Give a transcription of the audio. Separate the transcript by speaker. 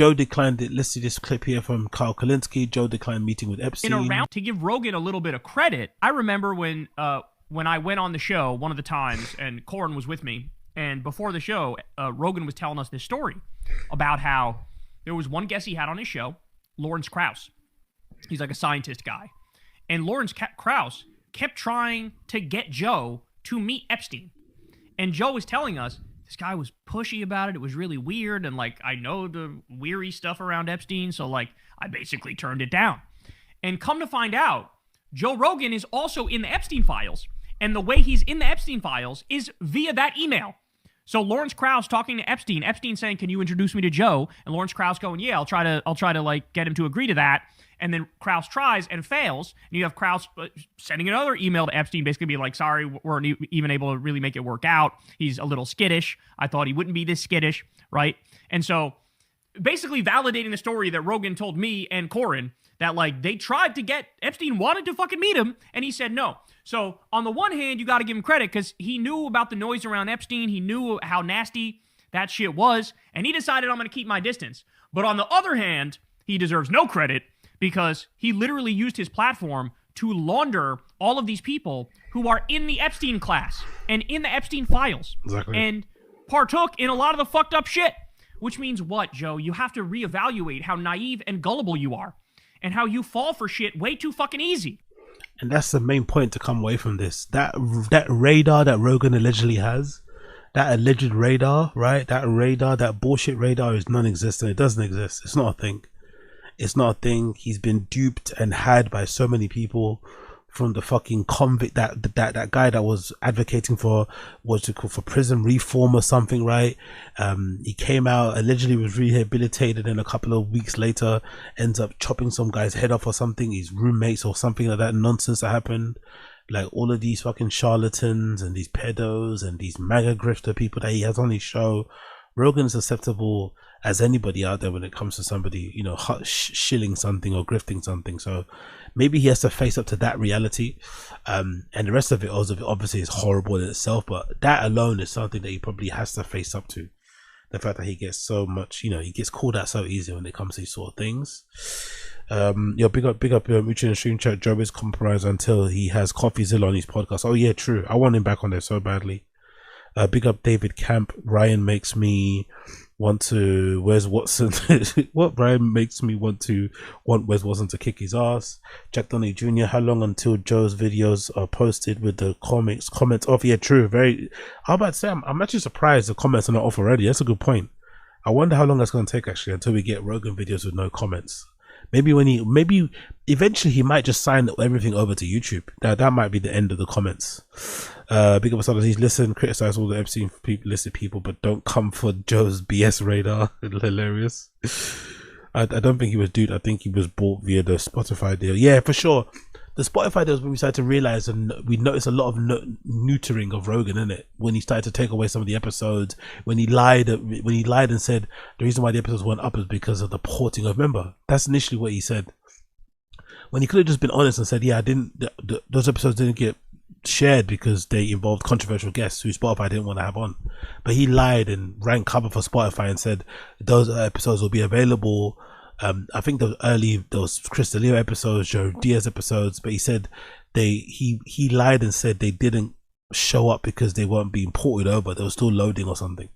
Speaker 1: Joe declined it. Let's see this clip here from Kyle Kulinski. Joe declined meeting with Epstein.
Speaker 2: In a round, to give Rogan a little bit of credit, I remember when I went on the show one of the times, and Corin was with me, and before the show, Rogan was telling us this story about how there was one guest he had on his show, Lawrence Krauss. He's like a scientist guy. And Lawrence Krauss kept trying to get Joe to meet Epstein. And Joe was telling us, this guy was pushy about it. It was really weird. And, like, I know the weary stuff around Epstein, so, like, I basically turned it down. And come to find out, Joe Rogan is also in the Epstein files. And the way he's in the Epstein files is via that email. So Lawrence Krauss talking to Epstein saying, can you introduce me to Joe? And Lawrence Krauss going, yeah, I'll try to like get him to agree to that. And then Krauss tries and fails. And you have Krauss sending another email to Epstein, basically being like, sorry, we weren't even able to really make it work out. He's a little skittish. I thought he wouldn't be this skittish, right? And so basically validating the story that Rogan told me and Corin, that, like, they tried to get, Epstein wanted to fucking meet him, and he said no. So on the one hand, you got to give him credit because he knew about the noise around Epstein. He knew how nasty that shit was, and he decided, I'm going to keep my distance. But on the other hand, he deserves no credit because he literally used his platform to launder all of these people who are in the Epstein class and in the Epstein files.
Speaker 1: Exactly.
Speaker 2: And partook in a lot of the fucked up shit. Which means what, Joe? You have to reevaluate how naive and gullible you are and how you fall for shit way too fucking easy.
Speaker 1: And that's the main point to come away from this. That radar that Rogan allegedly has, that alleged radar, right? That radar, that bullshit radar is non-existent. It doesn't exist. It's not a thing. It's not a thing. He's been duped and had by so many people, from the fucking convict, that guy that was advocating for, what's it called, for prison reform or something, right? He came out, allegedly was rehabilitated, and a couple of weeks later ends up chopping some guy's head off or something, his roommates or something like that nonsense that happened. Like, all of these fucking charlatans and these pedos and these MAGA grifter people that he has on his show. Rogan's acceptable as anybody out there when it comes to somebody, you know, shilling something or grifting something. So maybe he has to face up to that reality, and the rest of it obviously is horrible in itself, but that alone is something that he probably has to face up to. The fact that he gets so much, you know, he gets called out so easy when it comes to these sort of things. Big up Mutual in the stream chat. Joe is compromised until he has CoffeeZilla on his podcast. Oh yeah, true. I want him back on there so badly. Big up David Camp. Ryan makes me want to, where's Watson? What Ryan makes me want Wes Watson to kick his ass. Jack Donny Jr. How long until Joe's videos are posted with the comments off? Yeah, true. How about Sam? I'm actually surprised the comments are not off already. That's a good point. I wonder how long that's going to take actually until we get Rogan videos with no comments. Maybe eventually he might just sign everything over to YouTube. That might be the end of the comments. Big up Asada. He's listen, criticize all the Epstein listed people, but don't come for Joe's BS radar. Hilarious. I don't think he was duped. I think he was bought via the Spotify deal. Yeah, for sure. The Spotify deal was when we started to realize, and we noticed a lot of neutering of Rogan in it. When he started to take away some of the episodes, when he lied and said the reason why the episodes weren't up is because of the porting of. Remember, that's initially what he said. When he could have just been honest and said, yeah, those episodes didn't get shared because they involved controversial guests who Spotify didn't want to have on. But he lied and ran cover for Spotify and said those episodes will be available. I think those Chris D'Elia episodes, Joe Diaz episodes, but he said he lied and said they didn't show up because they weren't being ported over. They were still loading or something.